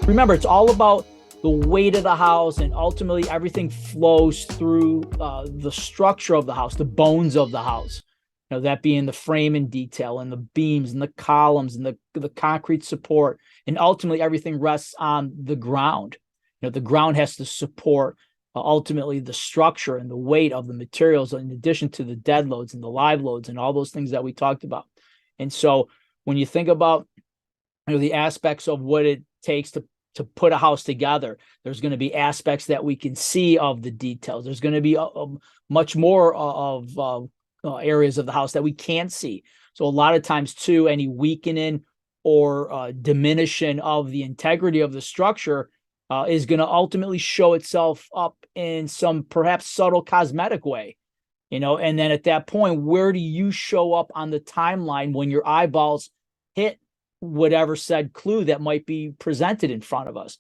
Remember, it's all about the weight of the house, and ultimately everything flows through the structure of the house, the bones of the house. That being the frame and detail and the beams and the columns and the concrete support. And ultimately everything rests on the ground. The ground has to support ultimately the structure and the weight of the materials, in addition to the dead loads and the live loads and all those things that we talked about. And so when you think about the aspects of what it takes to put a house together, there's going to be aspects that we can see of the details. There's going to be much more of areas of the house that we can't see. So a lot of times too, any weakening or diminishing of the integrity of the structure is going to ultimately show itself up in some perhaps subtle cosmetic way. And then at that point, where do you show up on the timeline when your eyeballs hit whatever said clue that might be presented in front of us?